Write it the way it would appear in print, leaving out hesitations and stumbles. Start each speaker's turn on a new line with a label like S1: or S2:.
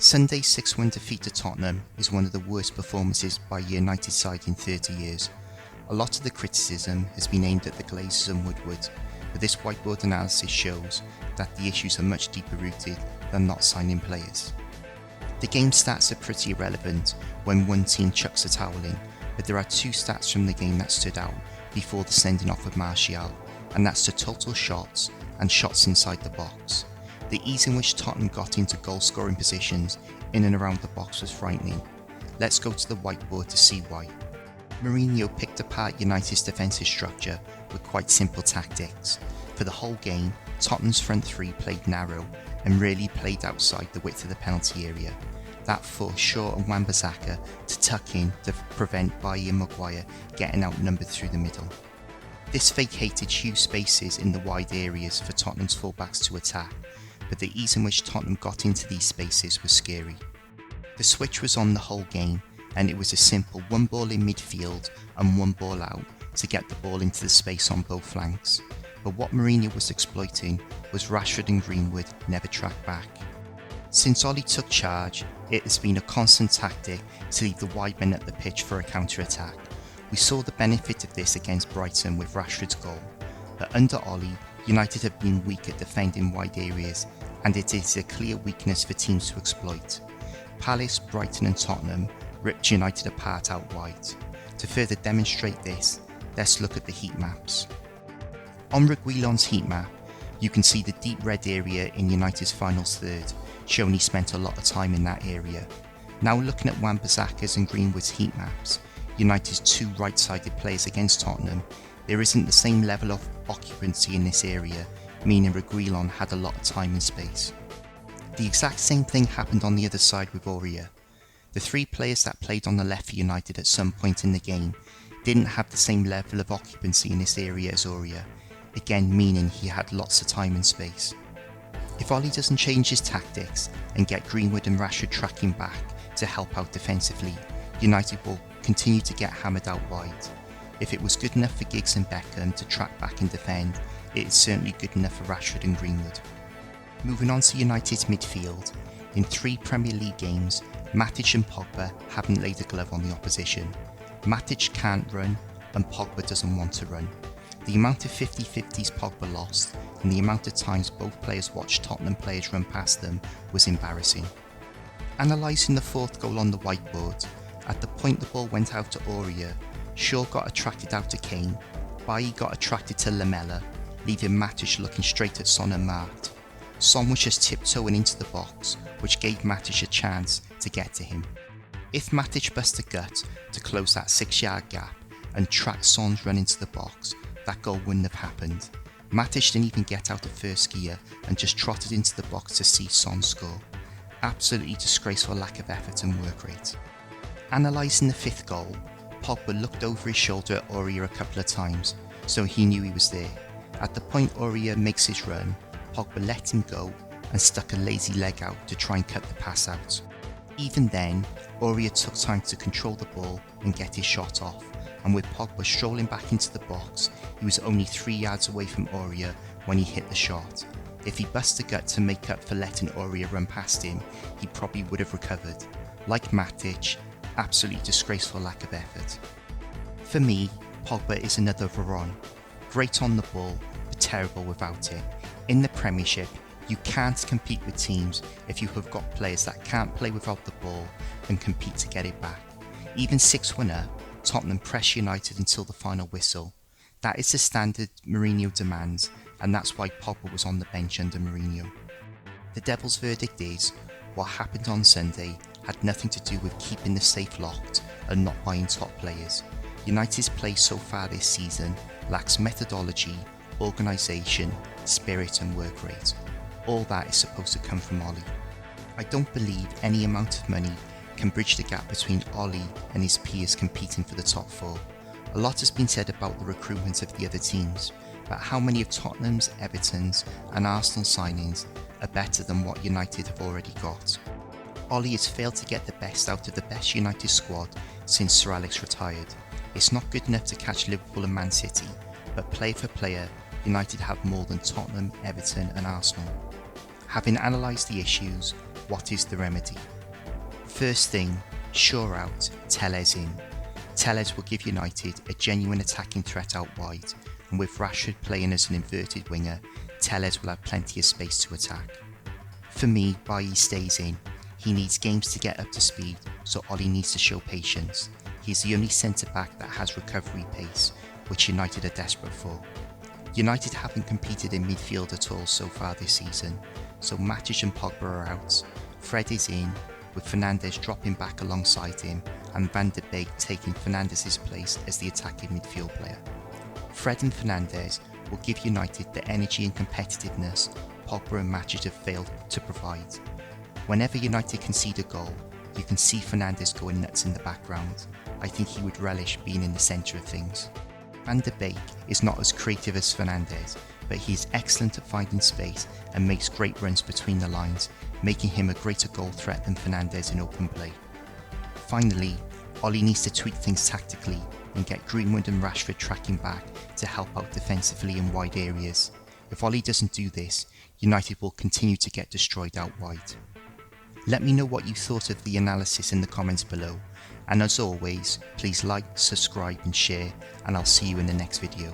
S1: Sunday's 6-1 defeat to Tottenham is one of the worst performances by a United side in 30 years. A lot of the criticism has been aimed at the Glazers and Woodward, but this whiteboard analysis shows that the issues are much deeper rooted than not signing players. The game stats are pretty irrelevant when one team chucks a towel in, but there are two stats from the game that stood out before the sending off of Martial, and that's the total shots and shots inside the box. The ease in which Tottenham got into goal-scoring positions in and around the box was frightening. Let's go to the whiteboard to see why. Mourinho picked apart United's defensive structure with quite simple tactics. For the whole game, Tottenham's front three played narrow and rarely played outside the width of the penalty area. That forced Shaw and Wan-Bissaka to tuck in to prevent Bailly and Maguire getting outnumbered through the middle. This vacated huge spaces in the wide areas for Tottenham's fullbacks to attack, but the ease in which Tottenham got into these spaces was scary. The switch was on the whole game, and it was a simple one ball in midfield and one ball out to get the ball into the space on both flanks. But what Mourinho was exploiting was Rashford and Greenwood never tracked back. Since Ollie took charge, it has been a constant tactic to leave the wide men at the pitch for a counter-attack. We saw the benefit of this against Brighton with Rashford's goal, but under Ollie, United have been weak at defending wide areas, and it is a clear weakness for teams to exploit. Palace, Brighton and Tottenham ripped United apart out wide. To further demonstrate this, let's look at the heat maps. On Reguilon's heat map, you can see the deep red area in United's final third, showing he spent a lot of time in that area. Now looking at Wan-Bissaka's and Greenwood's heat maps, United's two right-sided players against Tottenham, there isn't the same level of occupancy in this area, meaning Reguilon had a lot of time and space. The exact same thing happened on the other side with Aurier. The three players that played on the left for United at some point in the game didn't have the same level of occupancy in this area as Aurier, again meaning he had lots of time and space. If Ollie doesn't change his tactics and get Greenwood and Rashford tracking back to help out defensively, United will continue to get hammered out wide. If it was good enough for Giggs and Beckham to track back and defend, it is certainly good enough for Rashford and Greenwood. Moving on to United's midfield, in 3 Premier League games, Matic and Pogba haven't laid a glove on the opposition. Matic can't run and Pogba doesn't want to run. The amount of 50-50s Pogba lost and the amount of times both players watched Tottenham players run past them was embarrassing. Analysing the 4th goal on the whiteboard, at the point the ball went out to Aurier, Shaw got attracted out to Kane, Bailly got attracted to Lamela, leaving Matic looking straight at Son unmarked. Son was just tiptoeing into the box, which gave Matic a chance to get to him. If Matic bust a gut to close that 6-yard gap and track Son's run into the box, that goal wouldn't have happened. Matic didn't even get out of first gear and just trotted into the box to see Son score. Absolutely disgraceful lack of effort and work rate. Analysing the 5th goal, Pogba looked over his shoulder at Aurier a couple of times, so he knew he was there. At the point Aurier makes his run, Pogba let him go and stuck a lazy leg out to try and cut the pass out. Even then, Aurier took time to control the ball and get his shot off, and with Pogba strolling back into the box, he was only 3 yards away from Aurier when he hit the shot. If he bust a gut to make up for letting Aurier run past him, he probably would have recovered. Like Matic, absolutely disgraceful lack of effort. For me, Pogba is another Varane. Great on the ball, but terrible without it. In the Premiership, you can't compete with teams if you have got players that can't play without the ball and compete to get it back. Even 6-1 up, Tottenham press United until the final whistle. That is the standard Mourinho demands, and that's why Pogba was on the bench under Mourinho. The Devil's verdict is, what happened on Sunday had nothing to do with keeping the safe locked and not buying top players. United's play so far this season lacks methodology, organisation, spirit and work rate. All that is supposed to come from Ollie. I don't believe any amount of money can bridge the gap between Ollie and his peers competing for the top 4. A lot has been said about the recruitment of the other teams, but how many of Tottenham's, Everton's and Arsenal signings are better than what United have already got? Ollie has failed to get the best out of the best United squad since Sir Alex retired. It's not good enough to catch Liverpool and Man City, but player for player, United have more than Tottenham, Everton and Arsenal. Having analysed the issues, What is the remedy? First thing, sure out, Telles in. Telles will give United a genuine attacking threat out wide, and with Rashford playing as an inverted winger, Telles will have plenty of space to attack. For me, Bailly stays in. He needs games to get up to speed, so Ollie needs to show patience. He's the only centre-back that has recovery pace, which United are desperate for. United haven't competed in midfield at all so far this season, so Matic and Pogba are out. Fred is in, with Fernandes dropping back alongside him and Van de Beek taking Fernandes' place as the attacking midfield player. Fred and Fernandes will give United the energy and competitiveness Pogba and Matic have failed to provide. Whenever United concede a goal, you can see Fernandes going nuts in the background. I think he would relish being in the centre of things. Van de Beek is not as creative as Fernandes, but he is excellent at finding space and makes great runs between the lines, making him a greater goal threat than Fernandes in open play. Finally, Ollie needs to tweak things tactically and get Greenwood and Rashford tracking back to help out defensively in wide areas. If Ollie doesn't do this, United will continue to get destroyed out wide. Let me know what you thought of the analysis in the comments below, and as always, please like, subscribe and share, and I'll see you in the next video.